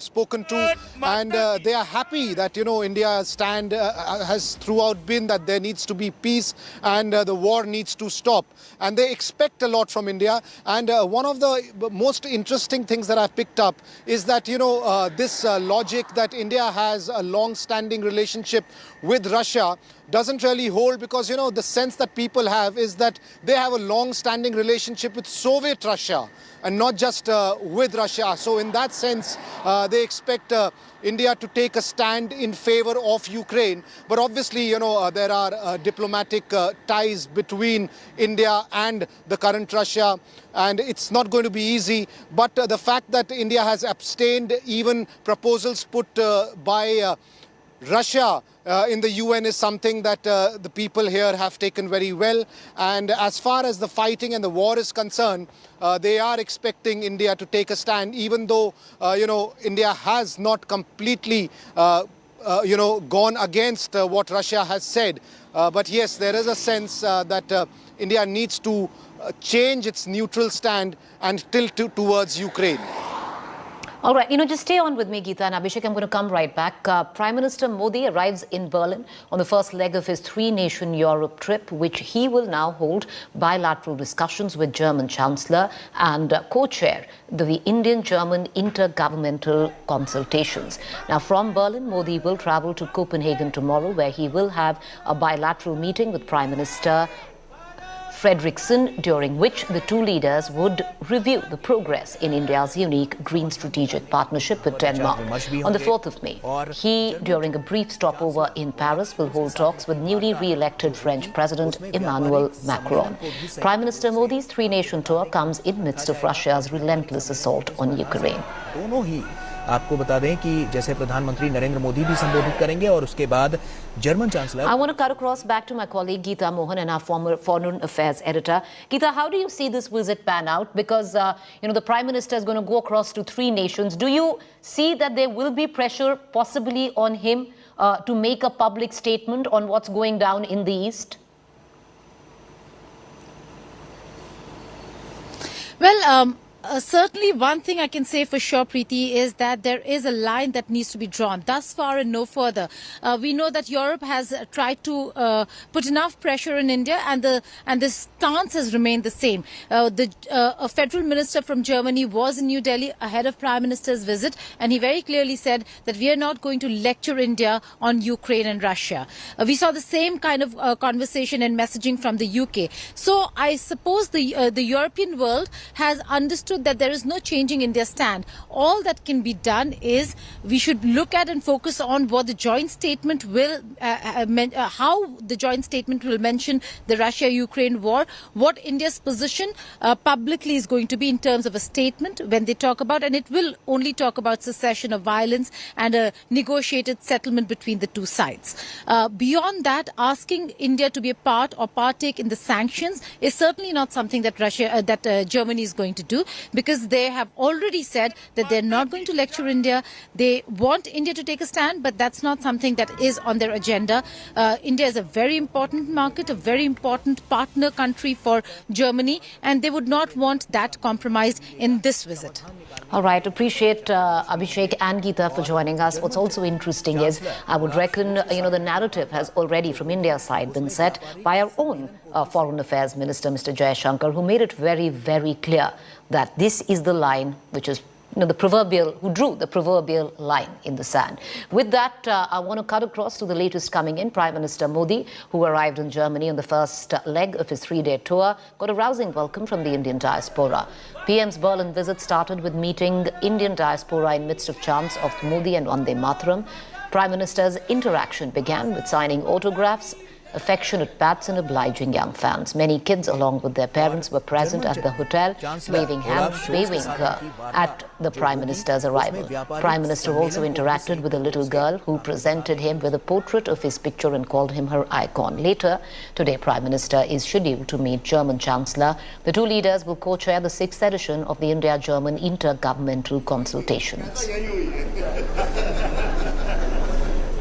spoken to, and they are happy that India's stand has throughout been that there needs to be peace and the war needs to stop, and they expect a lot from India. And one of the most interesting things that I've picked up is that this logic that India has a long-standing relationship with Russia doesn't really hold, because the sense that people have is that they have a long-standing relationship with Soviet Russia and not just with Russia. So in that sense, they expect India to take a stand in favor of Ukraine. But obviously, there are diplomatic ties between India and the current Russia, and it's not going to be easy. But the fact that India has abstained even proposals put by Russia in the UN is something that the people here have taken very well. And as far as the fighting and the war is concerned, they are expecting India to take a stand, even though, India has not completely, gone against what Russia has said. But yes, there is a sense that India needs to change its neutral stand and tilt towards Ukraine. All right, just stay on with me, Geeta and Abhishek. I'm going to come right back. Prime Minister Modi arrives in Berlin on the first leg of his three-nation Europe trip, which he will now hold bilateral discussions with German Chancellor and co-chair the Indian-German intergovernmental consultations. Now, from Berlin, Modi will travel to Copenhagen tomorrow, where he will have a bilateral meeting with Prime Minister Frederiksen, during which the two leaders would review the progress in India's unique green strategic partnership with Denmark. On the 4th of May, he, during a brief stopover in Paris, will hold talks with newly re-elected French President Emmanuel Macron. Prime Minister Modi's three-nation tour comes in midst of Russia's relentless assault on Ukraine. आपको बता दें कि जैसे प्रधानमंत्री नरेंद्र मोदी भी संबोधित करेंगे और उसके बाद German chancellor I want to cut across back to my colleague Geeta Mohan and our former foreign affairs editor. Geeta, how do you see this visit pan out? Because the Prime Minister is going to go across to three nations. Do you see that there will be pressure possibly on him to make a public statement on what's going down in the East? Well, certainly one thing I can say for sure, Preeti, is that there is a line that needs to be drawn. Thus far and no further. We know that Europe has tried to put enough pressure on India, and the stance has remained the same. A federal minister from Germany was in New Delhi ahead of Prime Minister's visit, and he very clearly said that we are not going to lecture India on Ukraine and Russia. We saw the same kind of conversation and messaging from the UK. So I suppose the European world has understood that there is no changing India's stand. All that can be done is we should look at and focus on what the joint statement will, how the joint statement will mention the Russia-Ukraine war, what India's position publicly is going to be in terms of a statement when they talk about, and it will only talk about cessation of violence and a negotiated settlement between the two sides. Beyond that, asking India to be a part or partake in the sanctions is certainly not something that Germany is going to do, because they have already said that they're not going to lecture India. They want India to take a stand, but that's not something that is on their agenda. India is a very important market, a very important partner country for Germany, and they would not want that compromised in this visit. All right, appreciate Abhishek and Geeta for joining us. What's also interesting is, I would reckon, the narrative has already from India's side been set by our own Foreign Affairs Minister, Mr. Jaishankar, who made it very, very clear that this is the line which is who drew the proverbial line in the sand. With that, I want to cut across to the latest coming in. Prime Minister Modi, who arrived in Germany on the first leg of his three-day tour, got a rousing welcome from the Indian diaspora. PM's Berlin visit started with meeting Indian diaspora in midst of chants of Modi and Vande Mataram. Prime Minister's interaction began with signing autographs, affectionate pats and obliging young fans. Many kids, along with their parents, were present at the hotel, waving at the Prime Minister's arrival. Prime Minister also interacted with a little girl who presented him with a portrait of his picture and called him her icon. Later today, Prime Minister is scheduled to meet German Chancellor. The two leaders will co-chair the 6th edition of the India-German intergovernmental consultations.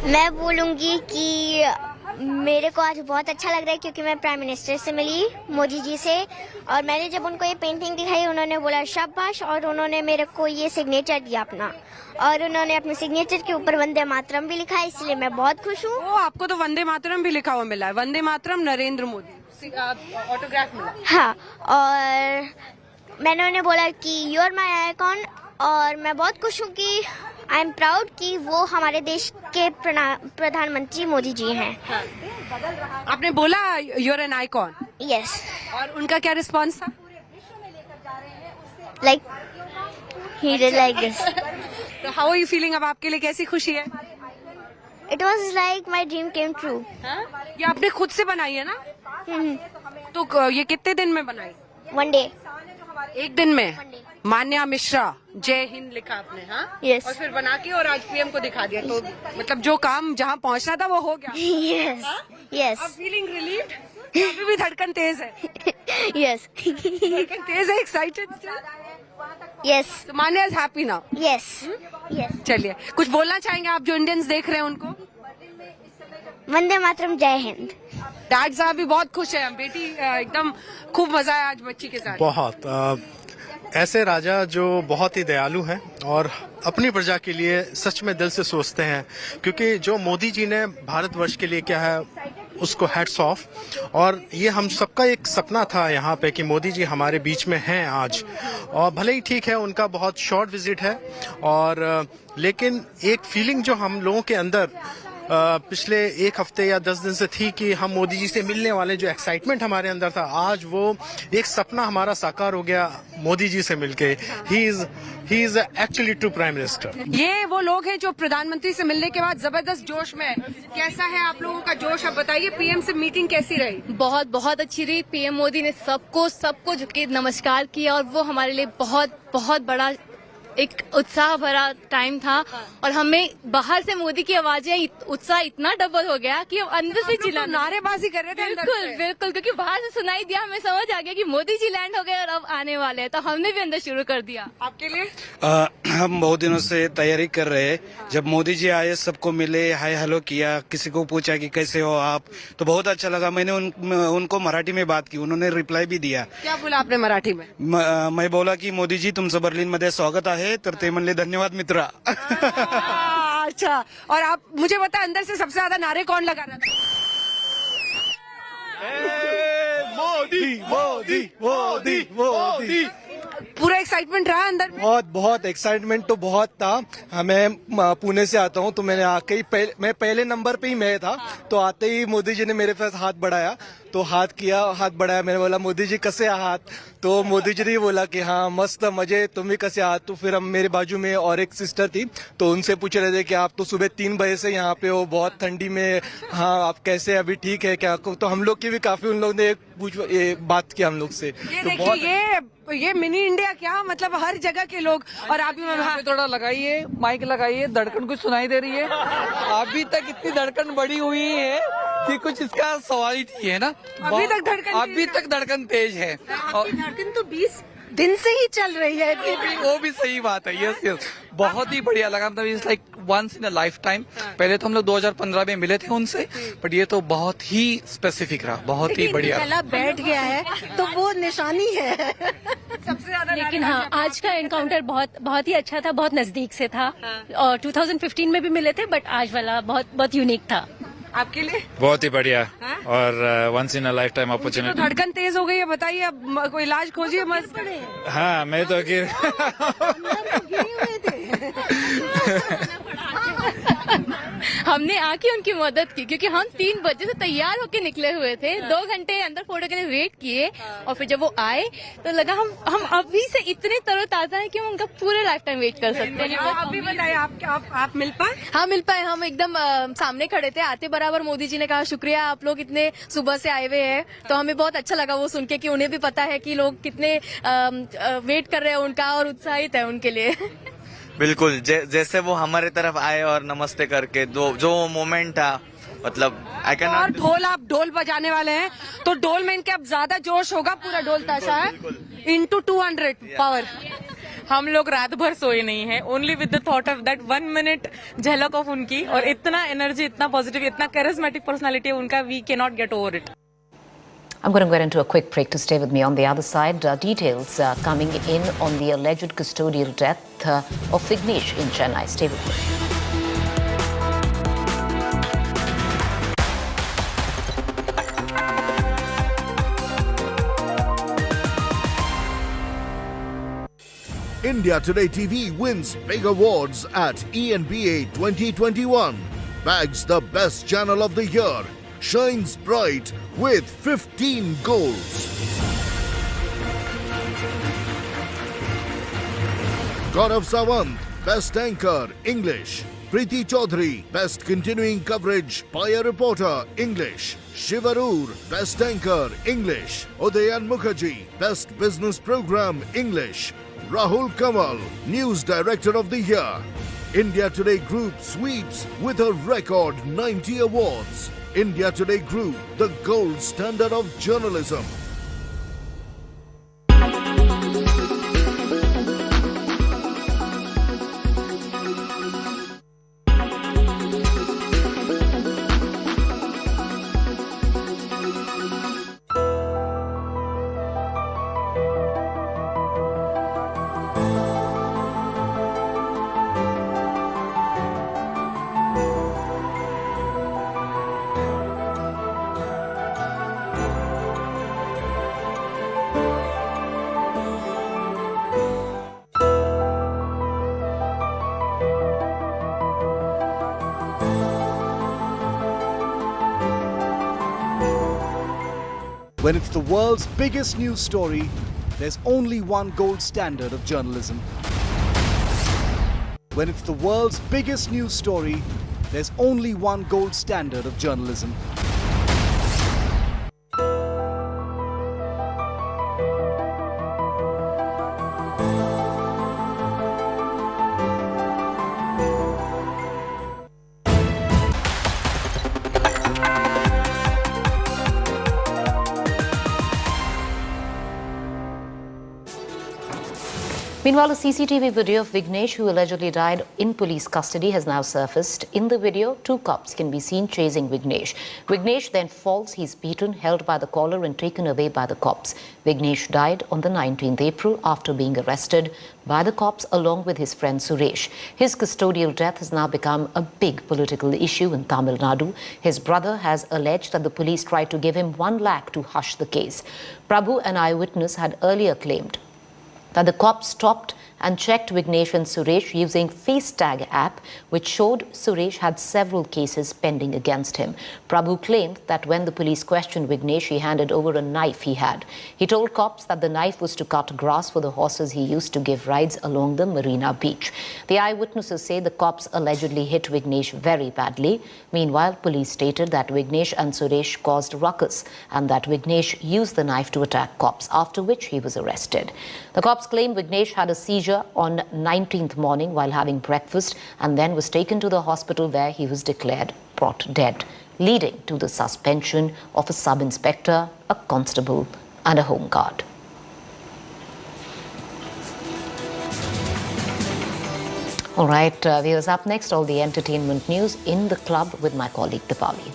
मैं बोलूँगी कि मेरे को आज बहुत अच्छा लग रहा है क्योंकि मैं प्राइम मिनिस्टर से मिली, मोदी जी से, और मैंने जब उनको ये पेंटिंग दिखाई उन्होंने बोला शाबाश, और उन्होंने मेरे को ये सिग्नेचर दिया अपना, और उन्होंने अपने सिग्नेचर के ऊपर वंदे मातरम भी लिखा है, इसलिए मैं बहुत खुश हूँ। ओ, आपको तो वंदे मातरम भी लिखा हुआ मिला है, वंदे मातरम नरेंद्र मोदी ऑटोग्राफ मिला। हाँ, और मैंने उन्हें बोला कि यू आर माई आइकॉन, और मैं बहुत खुश हूँ कि आई एम प्राउड कि वो हमारे देश के प्रधानमंत्री मोदी जी हैं। आपने बोला you are an icon? Yes. और उनका क्या रिस्पॉन्स था? Like he did like this. तो हाउ आर यू फीलिंग? अब आपके लिए कैसी खुशी है? It was like my dream came true. ये आपने खुद से बनाई है ना? तो ये कितने दिन में बनाई? One day. एक दिन में? मान्या मिश्रा जय हिंद लिखा आपने? हाँ, यस। और फिर बना के और आज पीएम को दिखा दिया, तो मतलब जो काम जहाँ पहुँचना था वो हो गया। Yes yes. अब फीलिंग रिलीव्ड? अभी भी धड़कन तेज है? यस। धड़कन तेज है, एक्साइटेड स्टिल? यस। तो Manya is happy now? Yes yes. चलिए, कुछ बोलना चाहेंगे आप जो इंडियंस देख रहे हैं उनको? वंदे मातरम, जय हिंद। डैड साहब भी बहुत खुश है, बेटी एकदम खूब मजा आया आज बच्ची के साथ। बहुत ऐसे राजा जो बहुत ही दयालु हैं और अपनी प्रजा के लिए सच में दिल से सोचते हैं, क्योंकि जो मोदी जी ने भारतवर्ष के लिए किया है उसको हैट्स ऑफ। और ये हम सबका एक सपना था यहाँ पे कि मोदी जी हमारे बीच में हैं आज, और भले ही ठीक है उनका बहुत शॉर्ट विजिट है, और लेकिन एक फीलिंग जो हम लोगों के अंदर पिछले एक हफ्ते या 10 दिन से थी कि हम मोदी जी से मिलने वाले, जो एक्साइटमेंट हमारे अंदर था, आज वो एक सपना हमारा साकार हो गया मोदी जी से मिलके। He is actually true prime minister. ये वो लोग हैं जो प्रधानमंत्री से मिलने के बाद जबरदस्त जोश में है। कैसा है आप लोगों का जोश? अब बताइए, पीएम से मीटिंग कैसी रही? बहुत बहुत अच्छी रही। पीएम मोदी ने सबको झुके नमस्कार किया, और वो हमारे लिए बहुत बड़ा एक उत्साह भरा टाइम था, और हमें बाहर से मोदी की आवाजें, उत्साह इतना डबल हो गया कि हम अंदर से चिल्ला, नारेबाजी कर रहे थे। बिल्कुल, क्योंकि बाहर से सुनाई दिया, हमें समझ आ गया कि मोदी जी लैंड हो गए और अब आने वाले हैं, तो हमने भी अंदर शुरू कर दिया। आपके लिए? हम बहुत दिनों से तैयारी कर रहे हैं। जब मोदी जी आए, सबको मिले, हाय हेलो किया, किसी को पूछा कि कैसे हो आप, तो बहुत अच्छा लगा। मैंने उनको मराठी में बात की, उन्होंने रिप्लाई भी दिया। क्या बोला आपने मराठी में? मैं बोला की मोदी जी तुमचं बर्लिन मध्ये स्वागत आहे, तर ते म्हणले धन्यवाद मित्रा। अच्छा, और आप मुझे बता, अंदर से सबसे ज्यादा नारे कौन लगा रहा था? मोदी मोदी मोदी मोदी। पूरा एक्साइटमेंट रहा अंदर में? बहुत एक्साइटमेंट तो बहुत था। मैं पुणे से आता हूँ, तो मैंने आके ही मैं पहले नंबर पे ही मैं था, तो आते ही मोदी जी ने मेरे पास हाथ बढ़ाया, तो हाथ बढ़ाया, मैंने बोला मोदी जी कसे आहात, तो मोदी जी ने बोला कि हाँ मस्त मजे, तुम भी कसे आहात। तो फिर हम मेरे बाजू में और एक सिस्टर थी, तो उनसे पूछ रहे थे कि आप तो सुबह 3 बजे से यहाँ पे हो, बहुत ठंडी में, हाँ आप कैसे, अभी ठीक है क्या? तो हम लोग की भी काफी उन लोगों ने बात की हम लोग से। ये मिनी इंडिया क्या, मतलब हर जगह के लोग। और आप भी थोड़ा लगाइए, माइक लगाइए, धड़कन कुछ सुनाई दे रही है? अभी तक इतनी धड़कन बढ़ी हुई है कि कुछ इसका सवाल ही नहीं है ना। अभी तक धड़कन तेज है। धड़कन तो 20 दिन से ही चल रही है। वो भी सही बात है। यस, बहुत ही बढ़िया लगा। मतलब it's like once in a life time. पहले तो हम लोग 2015 में मिले थे उनसे, बट ये तो बहुत ही स्पेसिफिक रहा, बहुत ही बढ़िया। गला बैठ गया है तो वो निशानी है सबसे ज्यादा। लेकिन हाँ, आज का एनकाउंटर बहुत ही अच्छा था, बहुत नजदीक से था, और 2015 में भी मिले थे, बट आज वाला बहुत यूनिक था। आपके लिए? बहुत ही बढ़िया, और once in a life time opportunity. धड़कन तेज हो गई है, बताइए, अब कोई इलाज खोजिए मत। हाँ, मैं तो हमने आके उनकी मदद की, क्योंकि हम 3 बजे से तैयार होके निकले हुए थे, 2 घंटे अंदर फोटो के लिए वेट किए, और फिर जब वो आए तो लगा हम अभी से इतने तरोताजा हैं कि हम उनका पूरे लाइफ टाइम वेट कर सकते हैं। अभी बताइए, आप मिल पाए? हाँ, मिल पाए। हम एकदम सामने खड़े थे, आते बराबर मोदी जी ने कहा शुक्रिया, आप लोग इतने सुबह से आए हुए हैं। तो हमें बहुत अच्छा लगा वो सुन के कि उन्हें भी पता है कि लोग कितने वेट कर रहे हैं उनका, और उत्साहित है उनके लिए। बिल्कुल, जैसे वो हमारे तरफ आए और नमस्ते करके जो मोमेंट था, मतलब आई कैन। और ढोल, आप ढोल बजाने वाले हैं, तो ढोल में इनके अब ज्यादा जोश होगा, पूरा ढोल ताशा है, into 200 पावर। हम लोग रात भर सोए नहीं है, only with the thought of that 1 minute झलक ऑफ उनकी, और इतना एनर्जी, इतना पॉजिटिव, इतना कैरिस्मेटिक पर्सनालिटी है उनका, we can not get over it. I'm going to get into a quick break. To stay with me on the other side, details coming in on the alleged custodial death of Vignesh in Chennai. Stay with me. India Today TV wins big awards at ENBA 2021. Bags the best channel of the year. Shines bright with 15 goals. Gaurav Sawant, Best Anchor, English. Preeti Chaudhary, Best Continuing Coverage, Paya Reporter, English. Shivarur, Best Anchor, English. Udayan Mukherjee, Best Business Program, English. Rahul Kamal, News Director of the Year. India Today Group sweeps with a record 90 awards. India Today Group, the gold standard of journalism. When it's the world's biggest news story, there's only one gold standard of journalism. When it's the world's biggest news story, there's only one gold standard of journalism. Meanwhile, a CCTV video of Vignesh, who allegedly died in police custody, has now surfaced. In the video, 2 cops can be seen chasing Vignesh. Vignesh then falls, he's beaten, held by the collar and taken away by the cops. Vignesh died on the 19th April after being arrested by the cops along with his friend Suresh. His custodial death has now become a big political issue in Tamil Nadu. His brother has alleged that the police tried to give him 1 lakh to hush the case. Prabhu, an eyewitness, had earlier claimed that the cops stopped and checked Vignesh and Suresh using Face Tag app, which showed Suresh had several cases pending against him. Prabhu claimed that when the police questioned Vignesh, he handed over a knife he had. He told cops that the knife was to cut grass for the horses he used to give rides along the Marina Beach. The eyewitnesses say the cops allegedly hit Vignesh very badly. Meanwhile, police stated that Vignesh and Suresh caused ruckus and that Vignesh used the knife to attack cops, after which he was arrested. The cops claim Vignesh had a seizure on 19th morning while having breakfast and then was taken to the hospital where he was declared brought dead, leading to the suspension of a sub-inspector, a constable and a home guard. All right, viewers, up next, all the entertainment news in the club with my colleague Dipali.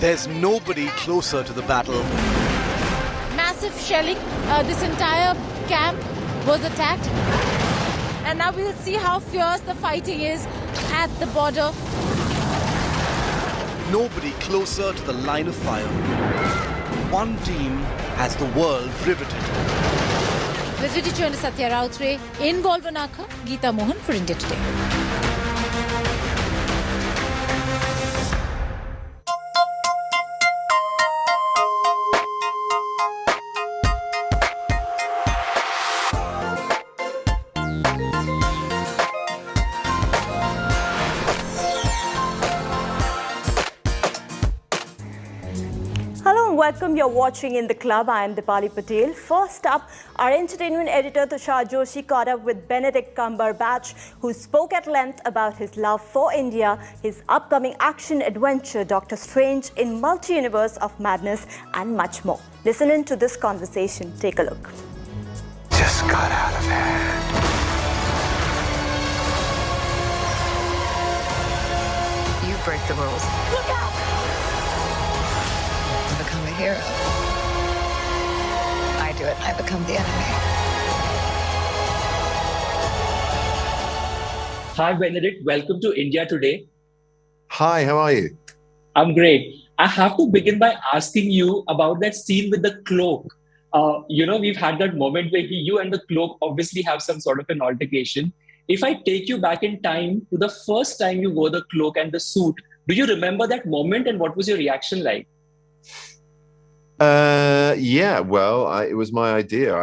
there's nobody closer to the battle. Massive shelling. This entire camp was attacked. And now we'll see how fierce the fighting is at the border. Nobody closer to the line of fire. One team has the world riveted. With Vijay and Satya Rautre in Golvanaka, Geeta Mohan for India Today. Welcome, you're watching In the Club. I am Dipali Patel. First up, our entertainment editor Tushar Joshi caught up with Benedict Cumberbatch, who spoke at length about his love for India, his upcoming action adventure Doctor Strange in Multi-Universe of Madness, and much more. Listen in to this conversation. Take a look. Just got out of hand. You break the rules. Look out! Become a hero. I do it, I become the enemy. Hi, Benedict. Welcome to India Today. Hi, how are you? I'm great. I have to begin by asking you about that scene with the cloak. We've had that moment where you and the cloak obviously have some sort of an altercation. If I take you back in time to the first time you wore the cloak and the suit, do you remember that moment and what was your reaction like? It was my idea.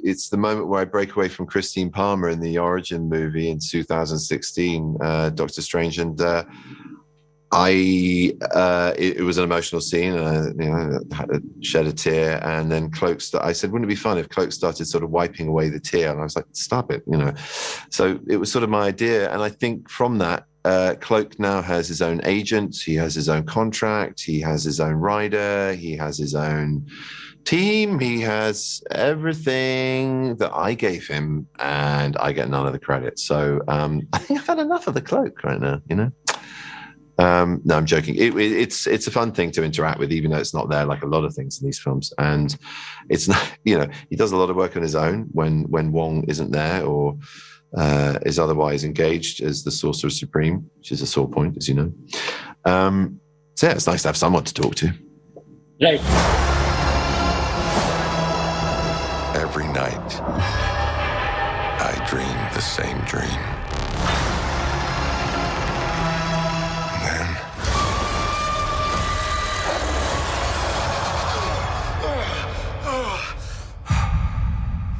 It's the moment where I break away from Christine Palmer in the Origin movie in 2016, Doctor Strange, and it was an emotional scene, and I had to shed a tear. And then Cloak, I said, wouldn't it be fun if Cloak started sort of wiping away the tear? And I was like, stop it, So it was sort of my idea, and I think from that, Cloak now has his own agent, he has his own contract, he has his own rider, he has his own team, he has everything that I gave him, and I get none of the credit. So I think I've had enough of the Cloak right now, No, I'm joking. It's a fun thing to interact with, even though it's not there like a lot of things in these films. And it's not, he does a lot of work on his own when Wong isn't there or is otherwise engaged as the Sorcerer Supreme, which is a sore point, as you know. So yeah, it's nice to have someone to talk to. Right. Every night, I dream the same dream. And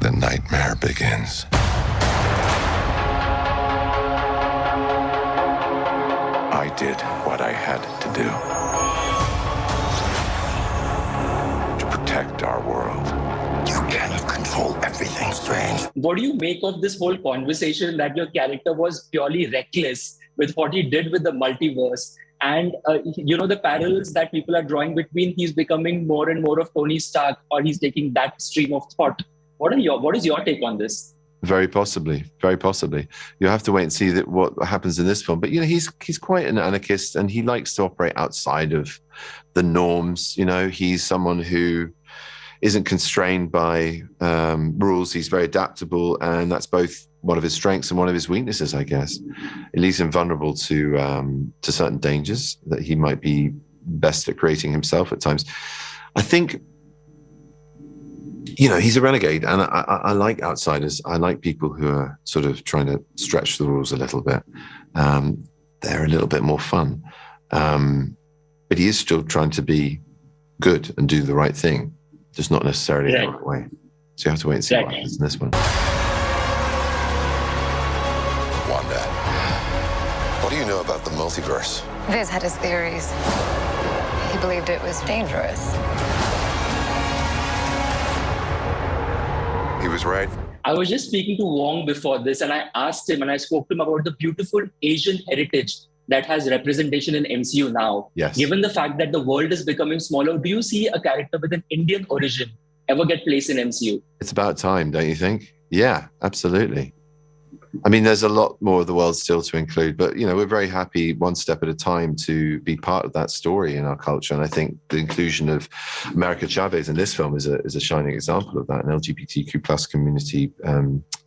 then the nightmare begins. I did what I had to do to protect our world. You cannot control everything, Strange. What do you make of this whole conversation that your character was purely reckless with what he did with the multiverse? And, the parallels that people are drawing between he's becoming more and more of Tony Stark, or he's taking that stream of thought. What is your take on this? Very possibly. You have to wait and see what happens in this film. But he's quite an anarchist, and he likes to operate outside of the norms. He's someone who isn't constrained by rules. He's very adaptable, and that's both one of his strengths and one of his weaknesses, I guess. It leaves him vulnerable to certain dangers that he might be best at creating himself at times. I think. He's a renegade, and I like outsiders. I like people who are sort of trying to stretch the rules a little bit. They're a little bit more fun. But he is still trying to be good and do the right thing, just not necessarily the right way. So you have to wait and see what happens in this one. Wanda, what do you know about the multiverse? Viz had his theories. He believed it was dangerous. He was right. I was just speaking to Wong before this, and I asked him and I spoke to him about the beautiful Asian heritage that has representation in MCU now. Yes. Given the fact that the world is becoming smaller, do you see a character with an Indian origin ever get placed in MCU? It's about time, don't you think? Yeah, absolutely. I mean, there's a lot more of the world still to include, but, you know, we're very happy one step at a time to be part of that story in our culture. And I think the inclusion of America Chavez in this film is a shining example of that, an LGBTQ plus community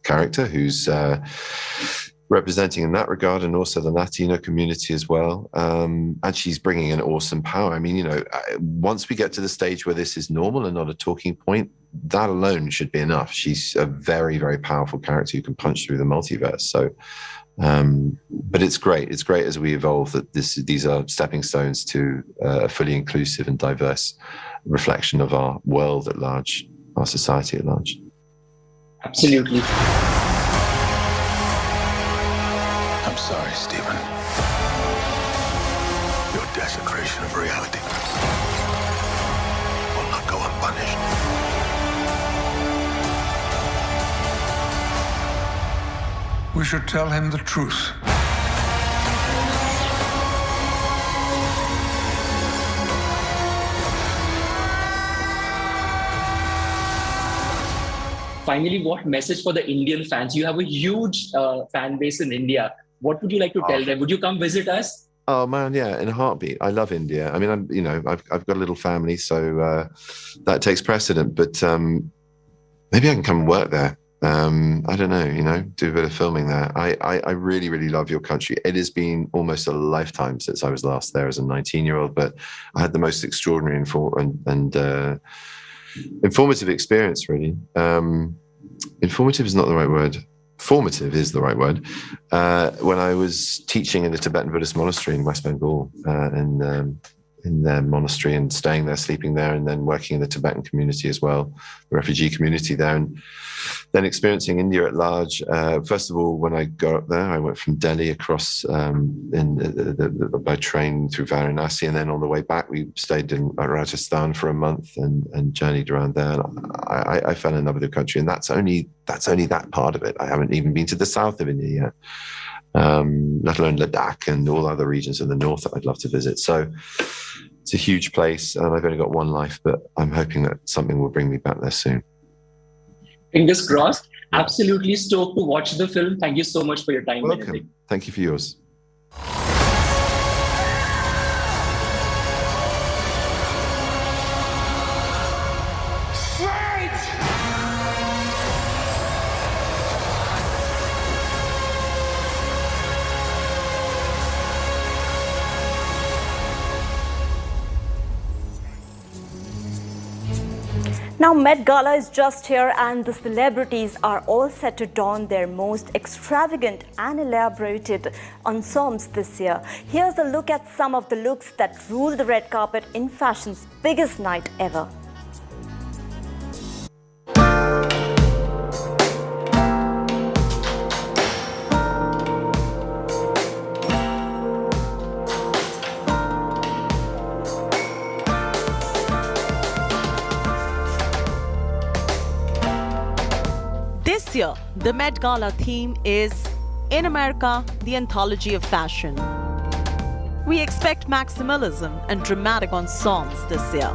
character who's representing in that regard, and also the Latino community as well. And she's bringing an awesome power. I mean, you know, once we get to the stage where this is normal and not a talking point, that alone should be enough. She's a very, very powerful character who can punch through the multiverse. So, but it's great. It's great as we evolve that these are stepping stones to a fully inclusive and diverse reflection of our world at large, our society at large. Absolutely. I'm sorry, Stephen. Your desecration of reality will not go unpunished. We should tell him the truth. Finally, what message for the Indian fans? You have a huge fan base in India. What would you like to tell them? Would you come visit us? Oh man, yeah, in a heartbeat. I love India. I mean, I've got a little family, so that takes precedent. But maybe I can come and work there. I don't know, do a bit of filming there. I really, really love your country. It has been almost a lifetime since I was last there as a 19-year-old, but I had the most extraordinary and informative experience, really. Informative is not the right word. Formative is the right word. When I was teaching in a Tibetan Buddhist monastery in West Bengal, in their monastery, and staying there, sleeping there, and then working in the Tibetan community as well, the refugee community there, and then experiencing India at large. First of all, when I got up there, I went from Delhi across by train through Varanasi, and then on the way back, we stayed in Rajasthan for a month and journeyed around there. And I fell in love with the country, and that's only that part of it. I haven't even been to the south of India yet, let alone Ladakh and all other regions in the north that I'd love to visit. So it's a huge place, and I've only got one life, but I'm hoping that something will bring me back there soon. Fingers crossed. Absolutely stoked to watch the film. Thank you so much for your time. Welcome. Thank you for yours. Now, Met Gala is just here, and the celebrities are all set to don their most extravagant and elaborated ensembles this year. Here's a look at some of the looks that rule the red carpet in fashion's biggest night ever. This year, the Met Gala theme is In America, the Anthology of Fashion. We expect maximalism and dramatic ensembles this year.